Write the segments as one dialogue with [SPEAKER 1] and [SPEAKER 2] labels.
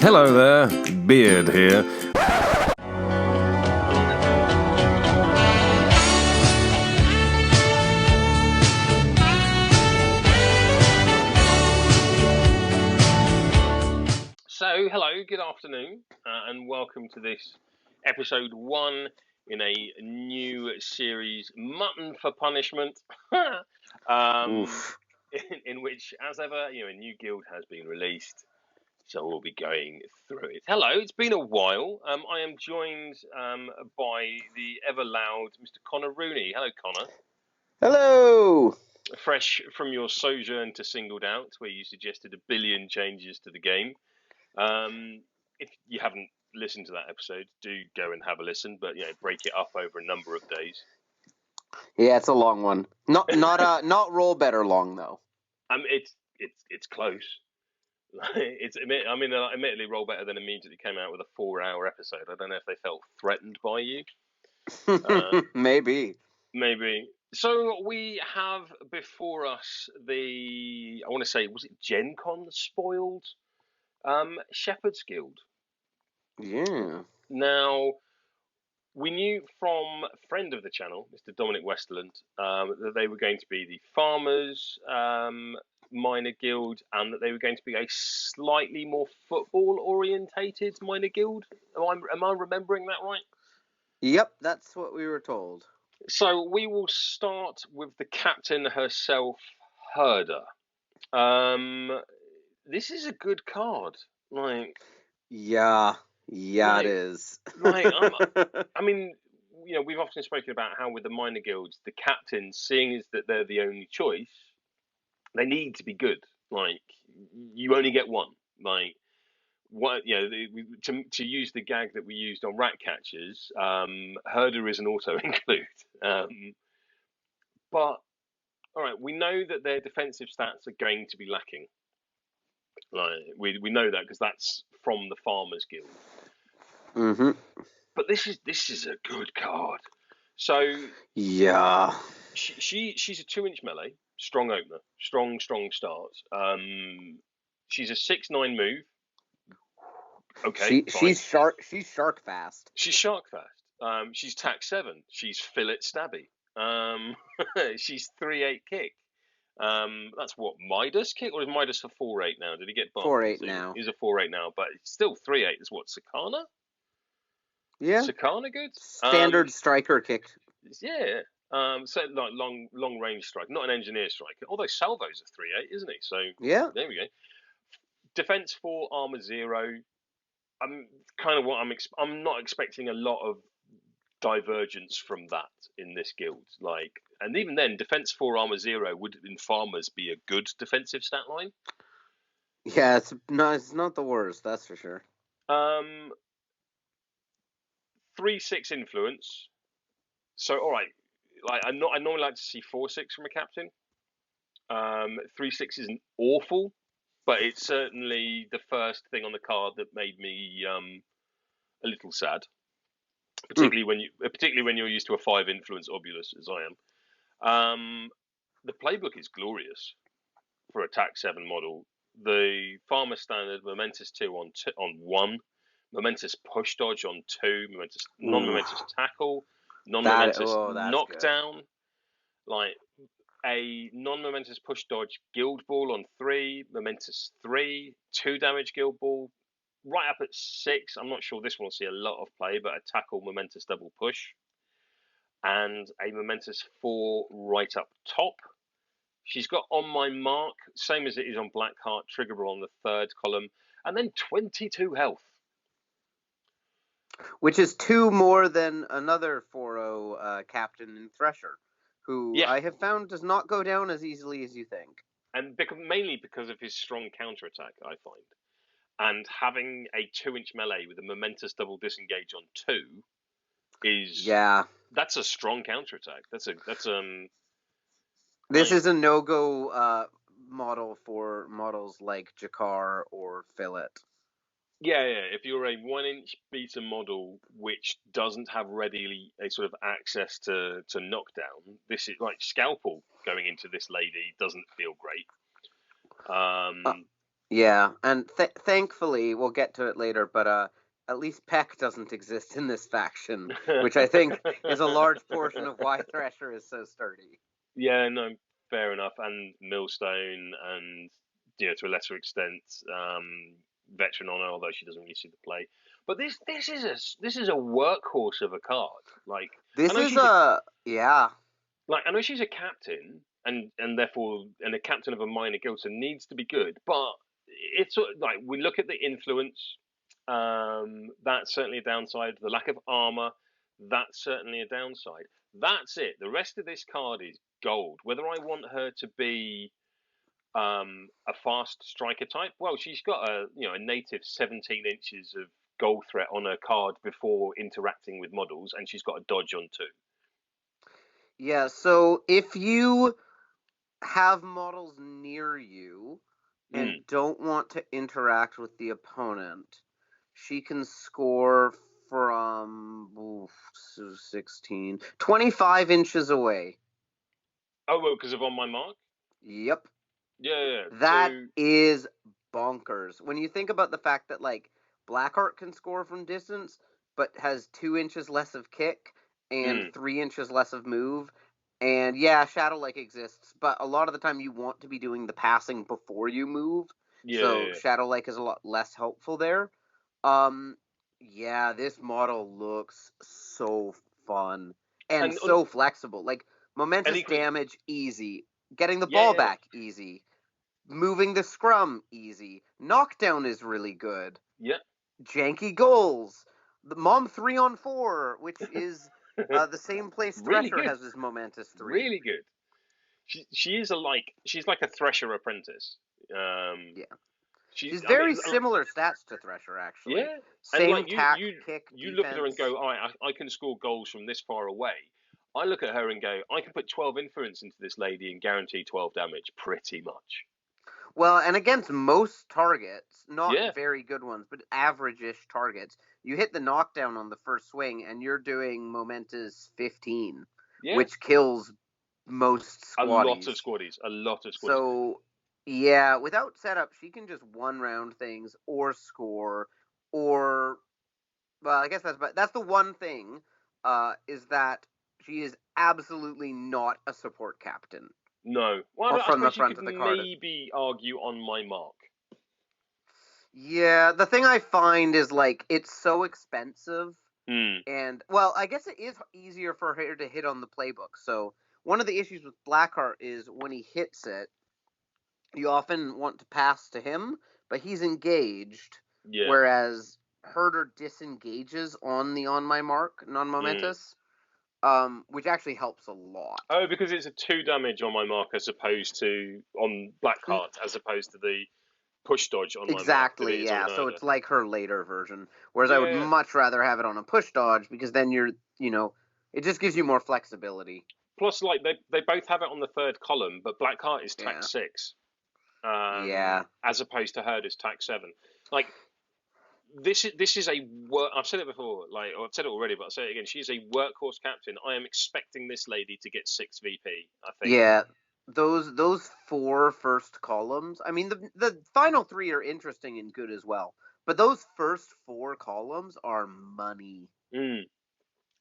[SPEAKER 1] Hello there, Beard here.
[SPEAKER 2] So, hello, good afternoon, and welcome to this episode 1 in a new series, Mutton for Punishment, in which, as ever, a new guild has been released, so we'll be going through it. Hello, it's been a while. I am joined by the ever loud Mr. Conor Rooney. Hello, Conor.
[SPEAKER 3] Hello!
[SPEAKER 2] Fresh from your sojourn to Singled Out, where you suggested a billion changes to the game. If you haven't listened to that episode, do go and have a listen, but break it up over a number of days.
[SPEAKER 3] Yeah, it's a long one. Not roll better long though.
[SPEAKER 2] It's close. Admittedly, Roll Better Than immediately came out with a 4-hour episode. I don't know if they felt threatened by you.
[SPEAKER 3] Maybe.
[SPEAKER 2] So we have before us was it Gen Con spoiled Shepherd's Guild.
[SPEAKER 3] Yeah.
[SPEAKER 2] Now, we knew from a friend of the channel, Mr. Dominic Westerland, that they were going to be the Farmers Minor Guild, and that they were going to be a slightly more football-orientated minor guild. Am I remembering that right?
[SPEAKER 3] Yep, that's what we were told.
[SPEAKER 2] So we will start with the captain herself, Herder. This is a good card.
[SPEAKER 3] Yeah, it is.
[SPEAKER 2] We've often spoken about how with the minor guilds, the captains, seeing as that they're the only choice, they need to be good. You only get one. To use the gag that we used on rat catchers, Herder is an auto include. But all right, we know that their defensive stats are going to be lacking. We know that because that's from the Farmers Guild.
[SPEAKER 3] Mm-hmm.
[SPEAKER 2] But this is a good card. So
[SPEAKER 3] yeah,
[SPEAKER 2] she's a 2-inch melee, strong opener, strong start. She's a 6/9 move. Okay,
[SPEAKER 3] she's shark fast.
[SPEAKER 2] She's shark fast. She's tack 7. She's fillet stabby. She's 3/8 kick. That's what, Midas kick, or is Midas a 4/8 now? Did he get bumped?
[SPEAKER 3] 4/8 now.
[SPEAKER 2] He's a 4/8 now, but it's still 3/8. Is what, Sakana?
[SPEAKER 3] Yeah.
[SPEAKER 2] Sakana good?
[SPEAKER 3] Standard striker kick.
[SPEAKER 2] Yeah. So like long range strike, not an engineer striker. Although Salvo's a 3/8, isn't he? So
[SPEAKER 3] yeah,
[SPEAKER 2] there we go. Defense 4, armor 0. I'm kind of what I'm not expecting a lot of divergence from that in this guild. And even then, defense 4, armor 0 would in Farmers be a good defensive stat line.
[SPEAKER 3] Yeah, it's not the worst, that's for sure.
[SPEAKER 2] 3/6 influence. So all right, I normally like to see 4/6 from a captain. 3/6 isn't awful, but it's certainly the first thing on the card that made me a little sad. Particularly when you're used to a 5 influence Obulus as I am. The playbook is glorious for a tack 7 model. The Farmer standard momentous 2 on 1, momentous push dodge on 2, non-momentous tackle, non-momentous knockdown,
[SPEAKER 3] good.
[SPEAKER 2] A non-momentous push dodge guild ball on 3, momentous 3, 2 damage guild ball, right up at 6. I'm not sure this one will see a lot of play, but a tackle momentous double push, and a momentous 4 right up top. She's got on my mark, same as it is on Blackheart, triggerable on the 3rd column, and then 22 health.
[SPEAKER 3] Which is 2 more than another 4/0 captain in Thresher, who I have found does not go down as easily as you think.
[SPEAKER 2] And mainly because of his strong counterattack, I find. And having a 2-inch melee with a momentous double disengage on 2 is...
[SPEAKER 3] Yeah.
[SPEAKER 2] That's a strong counterattack.
[SPEAKER 3] This is a no-go model for models like Jakar or Fillet.
[SPEAKER 2] Yeah. If you're a 1-inch beta model which doesn't have readily a sort of access to knockdown, this is like Scalpel going into this lady doesn't feel great.
[SPEAKER 3] Yeah, and thankfully we'll get to it later, but at least Peck doesn't exist in this faction, which I think is a large portion of why Thresher is so sturdy.
[SPEAKER 2] Yeah, no, fair enough. And Millstone, and to a lesser extent, Veteran Honor, although she doesn't really see the play. But this is a workhorse of a card. Like I
[SPEAKER 3] This
[SPEAKER 2] know
[SPEAKER 3] is
[SPEAKER 2] she's a
[SPEAKER 3] yeah.
[SPEAKER 2] I know she's a captain, and therefore a captain of a minor guild, so needs to be good. But it's like we look at the influence. That's certainly a downside. The lack of armor, that's certainly a downside. That's it. The rest of this card is gold. Whether I want her to be a fast striker type, well, she's got a native 17 inches of gold threat on her card before interacting with models, and she's got a dodge on 2.
[SPEAKER 3] Yeah, so if you have models near you
[SPEAKER 2] Mm.
[SPEAKER 3] and don't want to interact with the opponent, she can score from 16, 25 inches away.
[SPEAKER 2] Oh, well, because of On My Mark?
[SPEAKER 3] Yep.
[SPEAKER 2] Yeah.
[SPEAKER 3] That
[SPEAKER 2] So,
[SPEAKER 3] is bonkers. When you think about the fact that, like, Blackheart can score from distance, but has 2 inches less of kick and
[SPEAKER 2] mm,
[SPEAKER 3] 3 inches less of move. And yeah, Shadow Like exists, but a lot of the time you want to be doing the passing before you move. So
[SPEAKER 2] yeah.
[SPEAKER 3] Shadow Like is a lot less helpful there. Yeah, this model looks so fun and
[SPEAKER 2] And
[SPEAKER 3] so flexible. Like, momentous
[SPEAKER 2] equally,
[SPEAKER 3] damage, easy. Getting the ball
[SPEAKER 2] yeah,
[SPEAKER 3] back, easy. Moving the scrum, easy. Knockdown is really good.
[SPEAKER 2] yeah,
[SPEAKER 3] Janky goals. The Mom 3-on-4, which is the same place
[SPEAKER 2] really
[SPEAKER 3] Thresher
[SPEAKER 2] good,
[SPEAKER 3] has his momentous 3.
[SPEAKER 2] really good. She's like a Thresher apprentice.
[SPEAKER 3] Yeah.
[SPEAKER 2] She,
[SPEAKER 3] She's
[SPEAKER 2] I mean,
[SPEAKER 3] very similar stats to Thresher, actually.
[SPEAKER 2] yeah, and
[SPEAKER 3] Same
[SPEAKER 2] like you,
[SPEAKER 3] tack,
[SPEAKER 2] you,
[SPEAKER 3] kick,
[SPEAKER 2] you look at her and
[SPEAKER 3] defense.
[SPEAKER 2] go, I can score goals from this far away. I look at her and go, I can put 12 influence into this lady and guarantee 12 damage, pretty much.
[SPEAKER 3] Well, and against most targets, not
[SPEAKER 2] Yeah,
[SPEAKER 3] very good ones, but average-ish targets, you hit the knockdown on the first swing, and you're doing momentous 15,
[SPEAKER 2] yeah,
[SPEAKER 3] which kills most
[SPEAKER 2] a lot
[SPEAKER 3] squaddies.
[SPEAKER 2] of squaddies, a lot of squaddies.
[SPEAKER 3] So, yeah, without setup, she can just one-round things or score, or well, I guess that's the one thing is that she is absolutely not a support captain,
[SPEAKER 2] No. Well,
[SPEAKER 3] or
[SPEAKER 2] I
[SPEAKER 3] from the
[SPEAKER 2] suppose you
[SPEAKER 3] front
[SPEAKER 2] could
[SPEAKER 3] of the card.
[SPEAKER 2] maybe argue On My Mark.
[SPEAKER 3] Yeah, the thing I find is, like, it's so expensive,
[SPEAKER 2] Hmm.
[SPEAKER 3] and well, I guess it is easier for her to hit on the playbook. So one of the issues with Blackheart is when he hits it, you often want to pass to him, but he's engaged,
[SPEAKER 2] Yeah.
[SPEAKER 3] whereas Herder disengages on the On My Mark
[SPEAKER 2] Hmm.
[SPEAKER 3] non-momentous, which actually helps a lot.
[SPEAKER 2] Oh, because it's a 2 damage On My Mark as opposed to on
[SPEAKER 3] N-
[SPEAKER 2] Blackheart, as opposed to the push dodge On My Mark that it
[SPEAKER 3] Exactly,
[SPEAKER 2] is on
[SPEAKER 3] yeah. So
[SPEAKER 2] Herder.
[SPEAKER 3] it's like her later version. Whereas I would
[SPEAKER 2] Yeah.
[SPEAKER 3] much rather have it on a push dodge because then it just gives you more flexibility.
[SPEAKER 2] Plus, like they both have it on the third column, but Blackheart is tax
[SPEAKER 3] Yeah.
[SPEAKER 2] 6,
[SPEAKER 3] Yeah.
[SPEAKER 2] as opposed to Herder's tax 7. Like this is a work. I've said it before, like or I've said it already, but I'll say it again. She's a workhorse captain. I am expecting this lady to get 6 VP. I think.
[SPEAKER 3] Yeah. Those four first columns. I mean, the final three are interesting and good as well, but those first four columns are money.
[SPEAKER 2] Mm.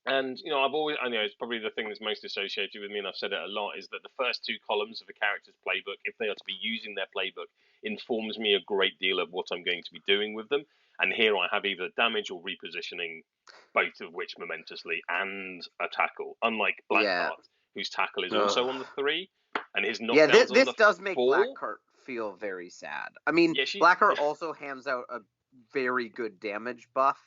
[SPEAKER 2] And I know it's probably the thing that's most associated with me, and I've said it a lot, is that the first 2 columns of a character's playbook, if they are to be using their playbook, informs me a great deal of what I'm going to be doing with them. And here I have either damage or repositioning, both of which momentously, and a tackle. Unlike
[SPEAKER 3] Yeah.
[SPEAKER 2] Blackheart, whose tackle is also
[SPEAKER 3] Ugh.
[SPEAKER 2] on the 3, and his
[SPEAKER 3] Yeah,
[SPEAKER 2] knockdown's on
[SPEAKER 3] this
[SPEAKER 2] the
[SPEAKER 3] does make
[SPEAKER 2] 4.
[SPEAKER 3] Blackheart feel very sad. I mean,
[SPEAKER 2] Yeah, she.
[SPEAKER 3] Blackheart also hands out a very good damage buff.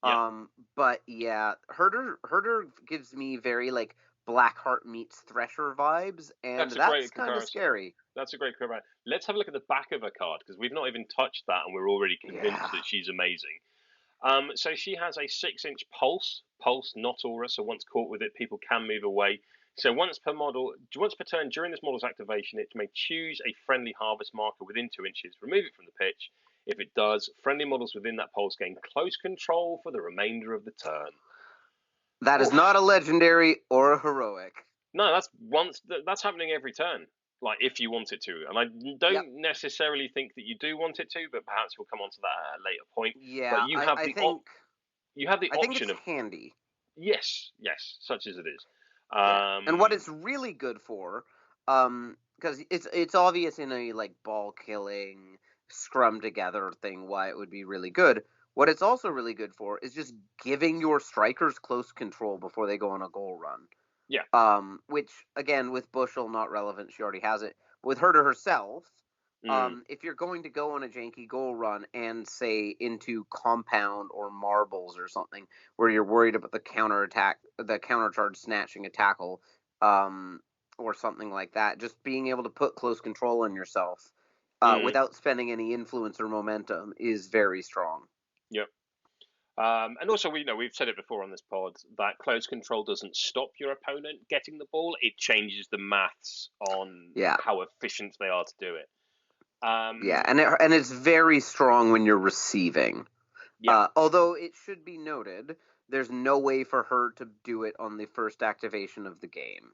[SPEAKER 2] Yeah,
[SPEAKER 3] But yeah, Herder gives me very, like, Blackheart meets Thresher vibes, and
[SPEAKER 2] that's a
[SPEAKER 3] that's
[SPEAKER 2] great
[SPEAKER 3] kind of
[SPEAKER 2] comparison.
[SPEAKER 3] scary.
[SPEAKER 2] That's a great comparison. Let's have a look at the back of her card, because we've not even touched that, and we're already convinced
[SPEAKER 3] Yeah.
[SPEAKER 2] that she's amazing. So she has a 6-inch pulse, not aura. So once caught with it, people can move away. So once per turn during this model's activation, it may choose a friendly harvest marker within 2 inches, remove it from the pitch. If it does, friendly models within that pulse gain close control for the remainder of the turn.
[SPEAKER 3] That is
[SPEAKER 2] Oof.
[SPEAKER 3] not a legendary or a heroic.
[SPEAKER 2] No, that's happening every turn. like if you want it to. And I don't necessarily think that you do want it to, but perhaps we'll come on to that at a later point. But
[SPEAKER 3] Yeah,
[SPEAKER 2] you have
[SPEAKER 3] I
[SPEAKER 2] the
[SPEAKER 3] think I think
[SPEAKER 2] option
[SPEAKER 3] it's
[SPEAKER 2] of
[SPEAKER 3] handy.
[SPEAKER 2] yes, such as it is.
[SPEAKER 3] Yeah, and what it's really good for, because it's obvious in a like ball killing scrum together thing why it would be really good. What it's also really good for is just giving your strikers close control before they go on a goal run.
[SPEAKER 2] Yeah.
[SPEAKER 3] Which again with Bushel not relevant, she already has it. But with her to herself, if you're going to go on a janky goal run and say into compound or marbles or something where you're worried about the counter charge snatching a tackle, or something like that, just being able to put close control on yourself without spending any influence or momentum is very strong.
[SPEAKER 2] Yep. And also, we've said it before on this pod that close control doesn't stop your opponent getting the ball; it changes the maths on how efficient they are to do it.
[SPEAKER 3] And it's very strong when you're receiving.
[SPEAKER 2] Yeah.
[SPEAKER 3] Although it should be noted, there's no way for her to do it on the first activation of the game,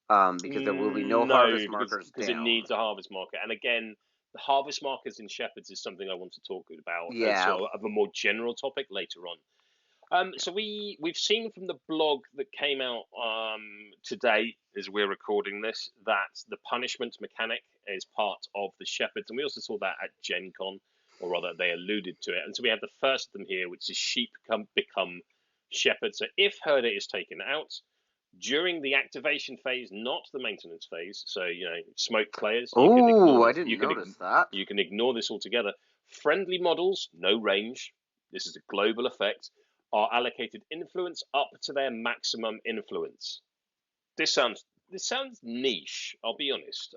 [SPEAKER 3] because there will be no harvest markers
[SPEAKER 2] because
[SPEAKER 3] down.
[SPEAKER 2] it needs a harvest marker. And again, the harvest markers in Shepherds is something I want to talk about. Sort of a more general topic later on. So we've seen from the blog that came out today, as we're recording this, that the punishment mechanic is part of the Shepherds, and we also saw that at Gen Con, or rather they alluded to it. And so we have the first of them here, which is sheep become shepherds. So if herder is taken out during the activation phase, not the maintenance phase, so smoke players, you can ignore
[SPEAKER 3] I
[SPEAKER 2] this.
[SPEAKER 3] didn't notice that.
[SPEAKER 2] You can ignore this altogether. Friendly models, no range. This is a global effect. Are allocated influence up to their maximum influence. This sounds niche. I'll be honest.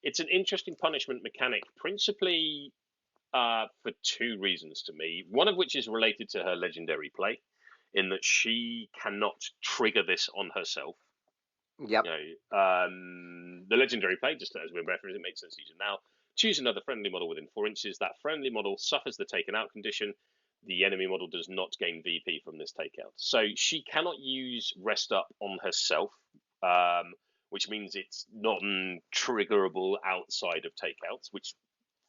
[SPEAKER 2] It's an interesting punishment mechanic, principally for two reasons to me. One of which is related to her legendary play, in that she cannot trigger this on herself.
[SPEAKER 3] Yep.
[SPEAKER 2] The legendary play, just as we're referencing, it makes sense to use it now. Choose another friendly model within 4 inches. That friendly model suffers the taken out condition. The enemy model does not gain VP from this takeout. So she cannot use rest up on herself, which means it's not triggerable outside of takeouts, which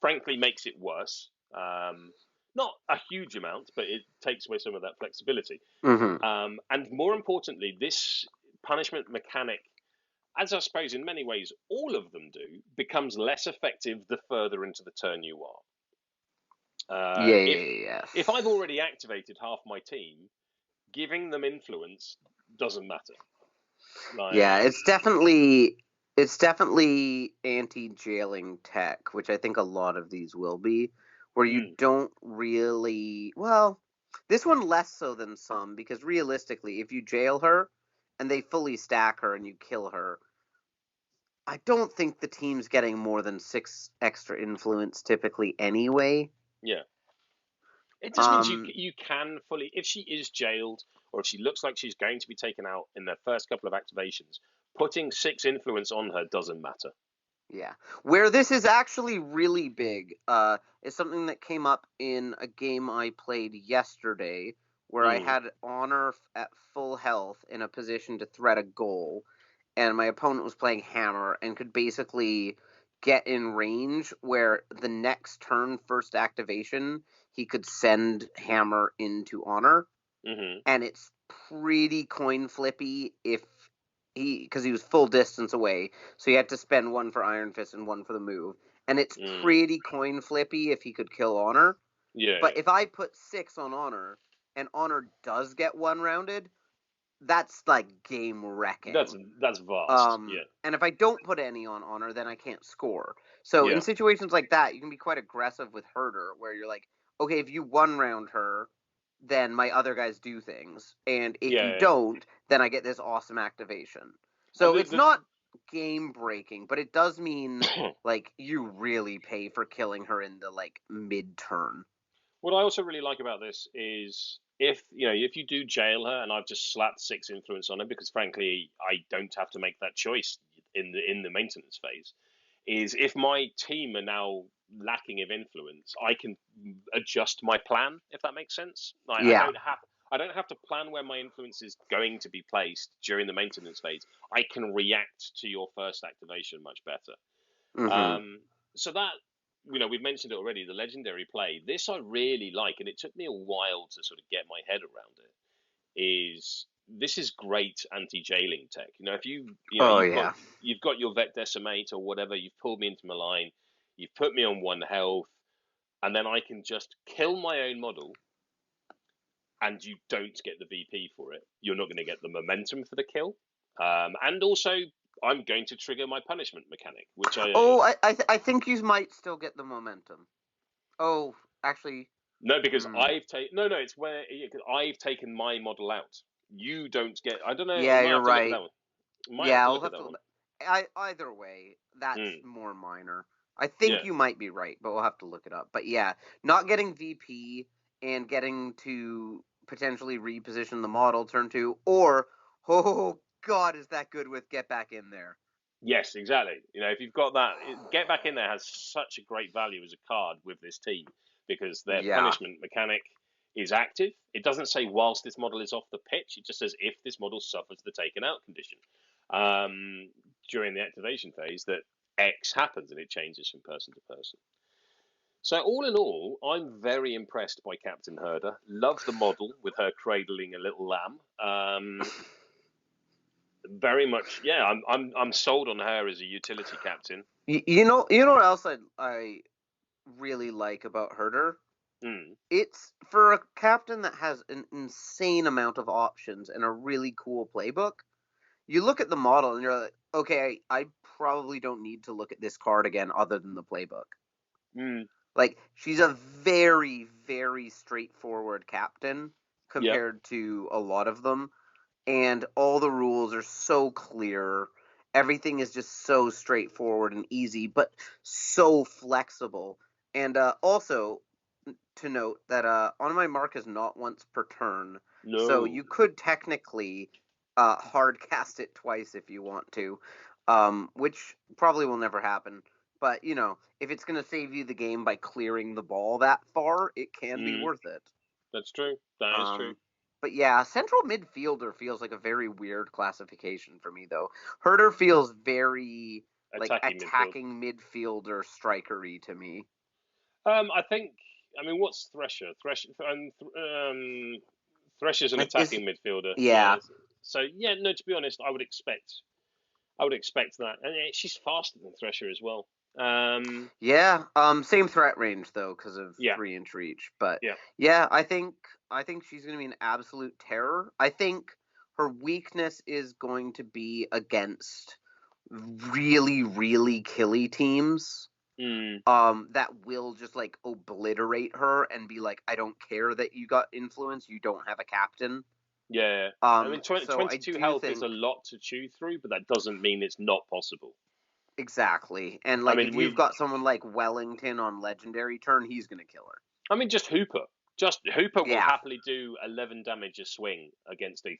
[SPEAKER 2] frankly makes it worse. Not a huge amount, but it takes away some of that flexibility.
[SPEAKER 3] Mm-hmm.
[SPEAKER 2] And more importantly, this punishment mechanic, as I suppose in many ways all of them do, becomes less effective the further into the turn you are. If I've already activated half my team, giving them influence doesn't matter.
[SPEAKER 3] It's definitely anti-jailing tech, which I think a lot of these will be, where you don't really, this one less so than some, because realistically, if you jail her and they fully stack her and you kill her, I don't think the team's getting more than 6 extra influence typically anyway.
[SPEAKER 2] Yeah. It just means you can fully, if she is jailed or if she looks like she's going to be taken out in the first couple of activations, putting 6 influence on her doesn't matter.
[SPEAKER 3] Yeah. Where this is actually really big is something that came up in a game I played yesterday where I had Honor at full health in a position to threat a goal, and my opponent was playing Hammer and could basically get in range where the next turn, first activation, he could send Hammer into Honor. And it's pretty coin flippy because he was full distance away, so he had to spend 1 for Iron Fist and 1 for the move. And it's pretty coin flippy if he could kill Honor. But if I put 6 on Honor and Honor does get 1 rounded, that's like game wrecking.
[SPEAKER 2] That's vast.
[SPEAKER 3] And if I don't put any on Honor, then I can't score. So in situations like that, you can be quite aggressive with Herder, where you're like, okay, if you 1 round her, then my other guys do things, and if you don't, then I get this awesome activation. So it's not game breaking, but it does mean like you really pay for killing her in the like mid turn.
[SPEAKER 2] What I also really like about this is if you do jail her, and I've just slapped 6 influence on her because frankly I don't have to make that choice in the maintenance phase, is if my team are now lacking of influence, I can adjust my plan, if that makes sense. I I don't have to plan where my influence is going to be placed during the maintenance phase. I can react to your first activation much better.
[SPEAKER 3] Mm-hmm.
[SPEAKER 2] So that, we've mentioned it already, the legendary play. This I really like, and it took me a while to sort of get my head around it. This is great anti-jailing tech. If
[SPEAKER 3] Oh,
[SPEAKER 2] you've got your vet decimate or whatever, you've pulled me into my line, you've put me on 1 health, and then I can just kill my own model, and you don't get the VP for it. You're not going to get the momentum for the kill, and also I'm going to trigger my punishment mechanic, which
[SPEAKER 3] I think you might still get the momentum. Oh, actually,
[SPEAKER 2] no, because I've taken it's where I've taken my model out. You don't get. I don't know. I
[SPEAKER 3] yeah,
[SPEAKER 2] might
[SPEAKER 3] you're
[SPEAKER 2] have to look at
[SPEAKER 3] right.
[SPEAKER 2] that one. Might have
[SPEAKER 3] Yeah,
[SPEAKER 2] to
[SPEAKER 3] I'll
[SPEAKER 2] look at
[SPEAKER 3] have
[SPEAKER 2] that
[SPEAKER 3] to.
[SPEAKER 2] one.
[SPEAKER 3] Either way, that's
[SPEAKER 2] Mm,
[SPEAKER 3] more minor. I
[SPEAKER 2] yeah.
[SPEAKER 3] think you might be right, but we'll have to look it up. But yeah, not getting VP and getting to potentially reposition the model turn 2, or oh god, is that good with get back in there?
[SPEAKER 2] Yes, exactly. If you've got that, Get Back In There has such a great value as a card with this team because their
[SPEAKER 3] Yeah,
[SPEAKER 2] punishment mechanic is active. It doesn't say whilst this model is off the pitch. It just says if this model suffers the taken out condition during the activation phase, that X happens, and it changes from person to person. So all in all, I'm very impressed by Captain Herder. Love the model with her cradling a little lamb. Very much, yeah. I'm sold on her as a utility captain.
[SPEAKER 3] you know what else I really like about Herder?
[SPEAKER 2] Mm,
[SPEAKER 3] It's for a captain that has an insane amount of options and a really cool playbook. You look at the model and you're like, okay, I probably don't need to look at this card again other than the playbook.
[SPEAKER 2] mm,
[SPEAKER 3] Like, she's a very, very straightforward captain
[SPEAKER 2] yep.
[SPEAKER 3] compared to a lot of them. And all the rules are so clear. Everything is just so straightforward and easy, but so flexible. And also, to note that on my mark is not once per turn. So
[SPEAKER 2] No.
[SPEAKER 3] you could technically hard cast it twice if you want to, which probably will never happen. But, if it's going to save you the game by clearing the ball that far, it can be
[SPEAKER 2] Mm,
[SPEAKER 3] worth it.
[SPEAKER 2] that's true. That is true.
[SPEAKER 3] Um, but yeah, central midfielder feels like a very weird classification for me, though. Herder feels very like
[SPEAKER 2] Attacking midfield.
[SPEAKER 3] attacking midfielder strikery to me.
[SPEAKER 2] I think. I mean, what's Thresher? Thresher's an
[SPEAKER 3] Is
[SPEAKER 2] attacking midfielder.
[SPEAKER 3] yeah,
[SPEAKER 2] Yeah. So yeah, no. To be honest, I would expect that, and she's faster than Thresher as well.
[SPEAKER 3] yeah. Same threat range though, because of
[SPEAKER 2] Yeah.
[SPEAKER 3] 3-inch reach. But
[SPEAKER 2] Yeah.
[SPEAKER 3] yeah, I think she's gonna be an absolute terror. I think her weakness is going to be against really, really killy teams.
[SPEAKER 2] Mm,
[SPEAKER 3] That will just like obliterate her and be like, I don't care that you got influence, you don't have a captain.
[SPEAKER 2] yeah. I mean,
[SPEAKER 3] So I
[SPEAKER 2] 22
[SPEAKER 3] do
[SPEAKER 2] health is
[SPEAKER 3] think
[SPEAKER 2] a lot to chew through, but that doesn't mean it's not possible.
[SPEAKER 3] exactly. And
[SPEAKER 2] I
[SPEAKER 3] like
[SPEAKER 2] mean,
[SPEAKER 3] if you've got someone like Wellington on legendary turn, he's gonna kill her.
[SPEAKER 2] just Hooper. Just Hooper will
[SPEAKER 3] Yeah.
[SPEAKER 2] happily do 11 damage a swing against a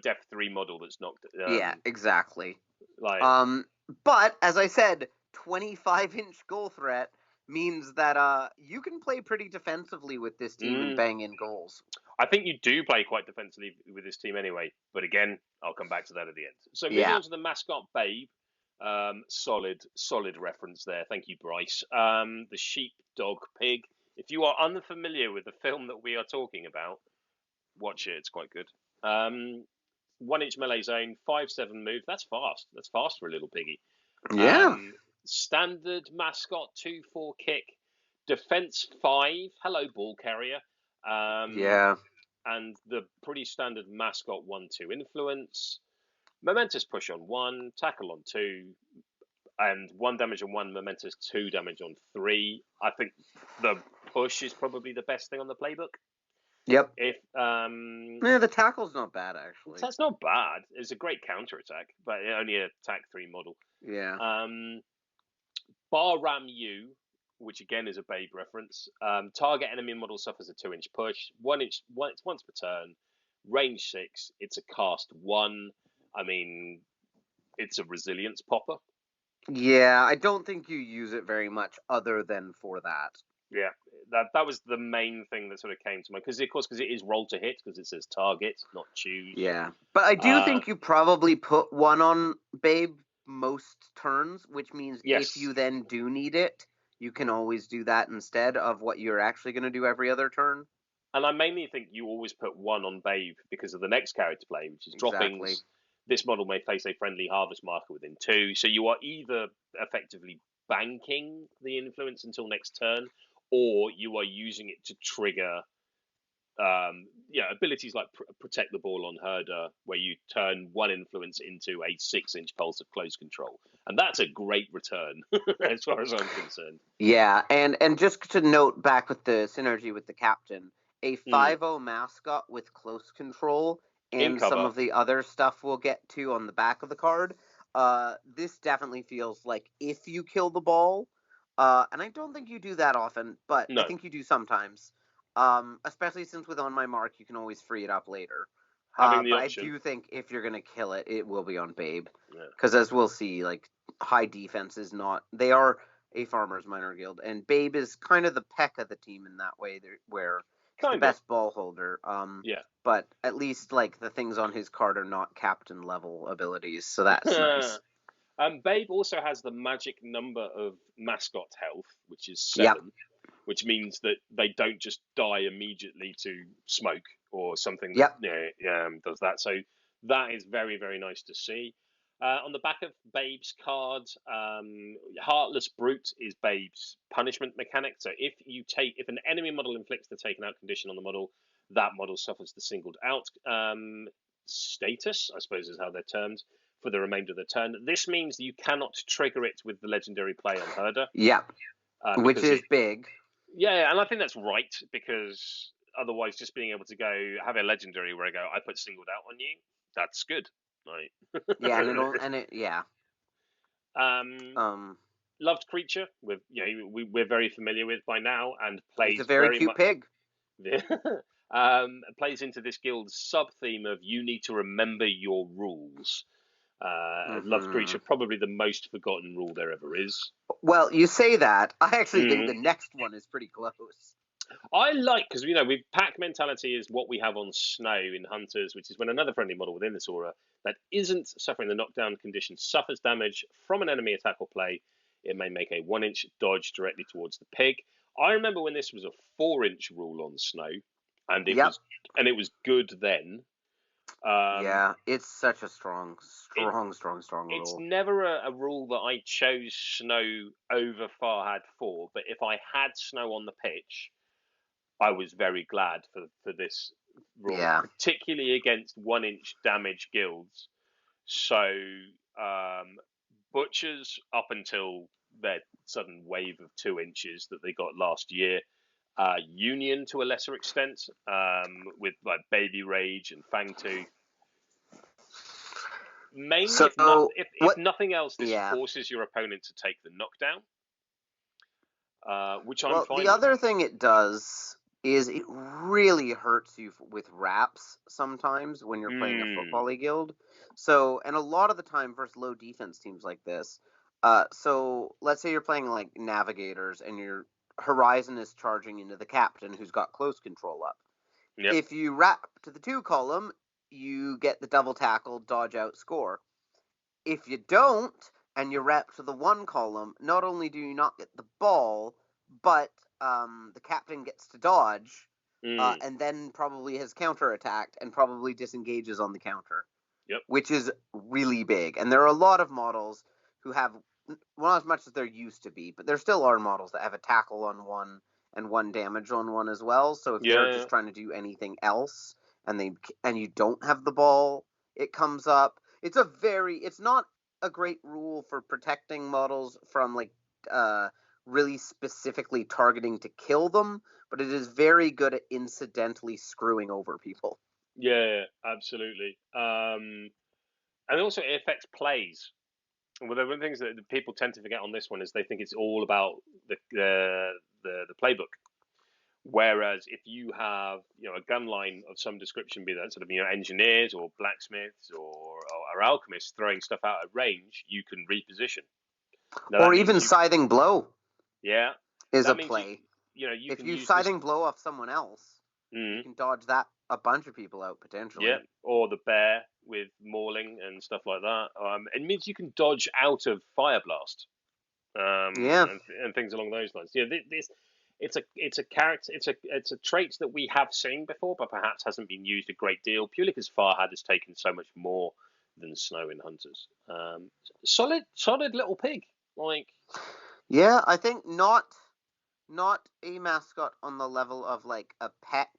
[SPEAKER 2] depth 3 model that's knocked.
[SPEAKER 3] Yeah, exactly.
[SPEAKER 2] Like,
[SPEAKER 3] Um but as I said, 25-inch goal threat means that you can play pretty defensively with this team and
[SPEAKER 2] mm,
[SPEAKER 3] bang in goals.
[SPEAKER 2] I think you do play quite defensively with this team anyway. But again, I'll come back to that at the end. So moving
[SPEAKER 3] Yeah.
[SPEAKER 2] on to the mascot Babe. Solid reference there. Thank you, Bryce. The sheepdog pig. If you are unfamiliar with the film that we are talking about, watch it. It's quite good. 1-inch melee zone, 5/7 move. That's fast. That's fast for a little piggy.
[SPEAKER 3] Yeah.
[SPEAKER 2] Standard mascot 2/4 kick, defense 5. Hello, ball carrier.
[SPEAKER 3] Yeah.
[SPEAKER 2] And the pretty standard mascot 1/2 influence. Momentous push on 1, tackle on 2, and 1 damage on 1, momentous 2 damage on 3. I think the push is probably the best thing on the playbook.
[SPEAKER 3] Yep.
[SPEAKER 2] If
[SPEAKER 3] Yeah, the tackle's not bad actually.
[SPEAKER 2] That's not bad. It's a great counter attack, but it only attack 3 model.
[SPEAKER 3] Yeah.
[SPEAKER 2] Bar Ram U, which again is a Babe reference. Target enemy model suffers a 2-inch push. 1-inch, once per turn. Range 6. It's a cast 1. I mean, it's a resilience popper.
[SPEAKER 3] Yeah, I don't think you use it very much other than for that.
[SPEAKER 2] Yeah, that was the main thing that sort of came to mind because, of course, because it is roll to hit because it says target, not choose.
[SPEAKER 3] Yeah, but I do think you probably put one on Babe most turns, which means
[SPEAKER 2] Yes.
[SPEAKER 3] if you then do need it, you can always do that instead of what you're actually going to do every other turn.
[SPEAKER 2] And I mainly think you always put one on Babe because of the next character play, which is
[SPEAKER 3] Exactly.
[SPEAKER 2] droppings. This model may face a friendly harvest marker within 2, so you are either effectively banking the influence until next turn, or you are using it to trigger abilities like protect the ball on herder, where you turn one influence into a 6-inch pulse of close control, and that's a great return as far as I'm concerned.
[SPEAKER 3] Yeah, and just to note back with the synergy with the captain, a 5/0 mascot with close control and some of the other stuff we'll get to on the back of the card. This definitely feels like if you kill the ball, and I don't think you do that often, but
[SPEAKER 2] No.
[SPEAKER 3] I think you do sometimes. Especially since with On My Mark, you can always free it up later.
[SPEAKER 2] Having the
[SPEAKER 3] but
[SPEAKER 2] option.
[SPEAKER 3] I do think if you're gonna kill it, it will be on Babe,
[SPEAKER 2] Yeah.
[SPEAKER 3] because as we'll see, like high defense is not. They are a farmer's minor guild, and Babe is kind of the peck of the team in that way, where he's the best ball holder.
[SPEAKER 2] Yeah.
[SPEAKER 3] But at least like the things on his card are not captain level abilities, so that's nice.
[SPEAKER 2] Babe also has the magic number of mascot health, which is 7, which means that they don't just die immediately to smoke or something that does that. So that is very, very nice to see. On the back of Babe's card, Heartless Brute is Babe's punishment mechanic. So if an enemy model inflicts the taken out condition on the model, that model suffers the singled out status, I suppose is how they're termed, for the remainder of the turn. This means you cannot trigger it with the legendary play on Herder.
[SPEAKER 3] Which is big.
[SPEAKER 2] Yeah, and I think that's right, because otherwise just being able to go have a legendary where I go, I put singled out on you, that's good. Right. Loved creature we're very familiar with by now, and plays
[SPEAKER 3] he's a very cute pig.
[SPEAKER 2] Plays into this guild's sub theme of you need to remember your rules. Loved creature, probably the most forgotten rule there ever is.
[SPEAKER 3] Well, you say that. I actually think the next one is pretty close.
[SPEAKER 2] I like, because with pack mentality is what we have on Snow in Hunters, which is when another friendly model within this aura that isn't suffering the knockdown condition suffers damage from an enemy attack or play, it may make a 1-inch dodge directly towards the pig. I remember when this was a 4-inch rule on Snow, and it was good then.
[SPEAKER 3] It's such a strong rule.
[SPEAKER 2] It's never a rule that I chose Snow over Farhad for, but if I had Snow on the pitch, I was very glad for this rule, particularly against 1-inch damage guilds. So Butchers, up until their sudden wave of 2 inches that they got last year, Union to a lesser extent, with like Baby Rage and Fangtooth. Mainly, if nothing else, this forces your opponent to take the knockdown, which I'm fine with.
[SPEAKER 3] The other thing it does is it really hurts you with wraps sometimes when you're playing a football guild. So, and a lot of the time versus low defense teams like this. So let's say you're playing like Navigators and your Horizon is charging into the captain who's got close control up.
[SPEAKER 2] Yep.
[SPEAKER 3] If you wrap to the 2 column, you get the double tackle, dodge out, score. If you don't, and you wrap to the 1 column, not only do you not get the ball, but the captain gets to dodge, and then probably has counterattacked and probably disengages on the counter.
[SPEAKER 2] Yep.
[SPEAKER 3] Which is really big. And there are a lot of models who have, well, not as much as there used to be, but there still are models that have a tackle on 1 and 1 damage on 1 as well. So if they're just trying to do anything else and you don't have the ball, it comes up. It's not a great rule for protecting models from like really specifically targeting to kill them, but it is very good at incidentally screwing over people.
[SPEAKER 2] Yeah, absolutely. And also it affects plays. Well, one of the things that people tend to forget on this one is they think it's all about the playbook. Whereas if you have a gun line of some description, be that sort of engineers or blacksmiths or alchemists throwing stuff out at range, you can reposition.
[SPEAKER 3] Now, or even scything blow.
[SPEAKER 2] Yeah,
[SPEAKER 3] is a play.
[SPEAKER 2] you
[SPEAKER 3] if
[SPEAKER 2] can
[SPEAKER 3] you
[SPEAKER 2] use
[SPEAKER 3] siding blow off someone else,
[SPEAKER 2] this.
[SPEAKER 3] you can dodge that a bunch of people out potentially.
[SPEAKER 2] Yeah, or the bear with mauling and stuff like that. It means you can dodge out of fire blast,
[SPEAKER 3] Yeah.
[SPEAKER 2] and things along those lines. Yeah, it's a character, it's a trait that we have seen before, but perhaps hasn't been used a great deal purely because Farhad has taken so much more than Snow in Hunters. Solid little pig. Like,
[SPEAKER 3] Yeah, I think not a mascot on the level of like a Peck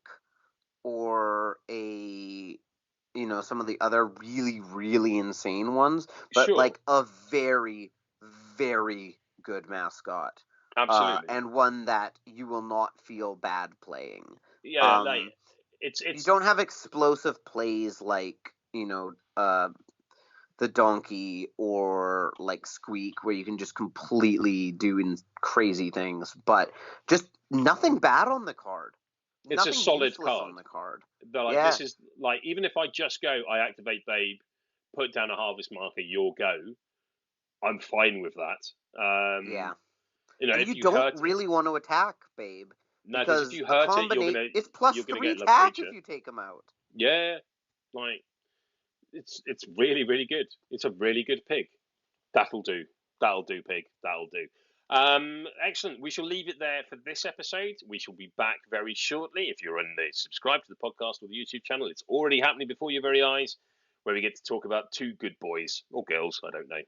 [SPEAKER 3] or a some of the other really really insane ones, but
[SPEAKER 2] sure,
[SPEAKER 3] like a very very good mascot.
[SPEAKER 2] absolutely,
[SPEAKER 3] And one that you will not feel bad playing.
[SPEAKER 2] yeah, like
[SPEAKER 3] You
[SPEAKER 2] it's
[SPEAKER 3] don't have explosive plays like the donkey or like Squeak, where you can just completely do crazy things, but just nothing bad on the card.
[SPEAKER 2] it's a
[SPEAKER 3] Nothing
[SPEAKER 2] solid
[SPEAKER 3] useless
[SPEAKER 2] card.
[SPEAKER 3] on the card.
[SPEAKER 2] They're like,
[SPEAKER 3] Yeah.
[SPEAKER 2] this is like, even if I just go, I activate Babe, put down a harvest marker, your go, I'm fine with that.
[SPEAKER 3] Yeah. And
[SPEAKER 2] If
[SPEAKER 3] you
[SPEAKER 2] you
[SPEAKER 3] don't
[SPEAKER 2] hurt it,
[SPEAKER 3] really want to attack Babe
[SPEAKER 2] no, because if
[SPEAKER 3] because
[SPEAKER 2] you
[SPEAKER 3] the
[SPEAKER 2] hurt it,
[SPEAKER 3] combination it's plus
[SPEAKER 2] you're gonna
[SPEAKER 3] 3
[SPEAKER 2] get Love
[SPEAKER 3] attack
[SPEAKER 2] Creature.
[SPEAKER 3] if you take him out.
[SPEAKER 2] Yeah, like it's really really good. It's a really good pig. That'll do. That'll do, pig. That'll do. Excellent. We shall leave it there for this episode. We shall be back very shortly. If you're on the subscribe to the podcast or the YouTube channel, it's already happening before your very eyes, where we get to talk about two good boys or girls, I don't know,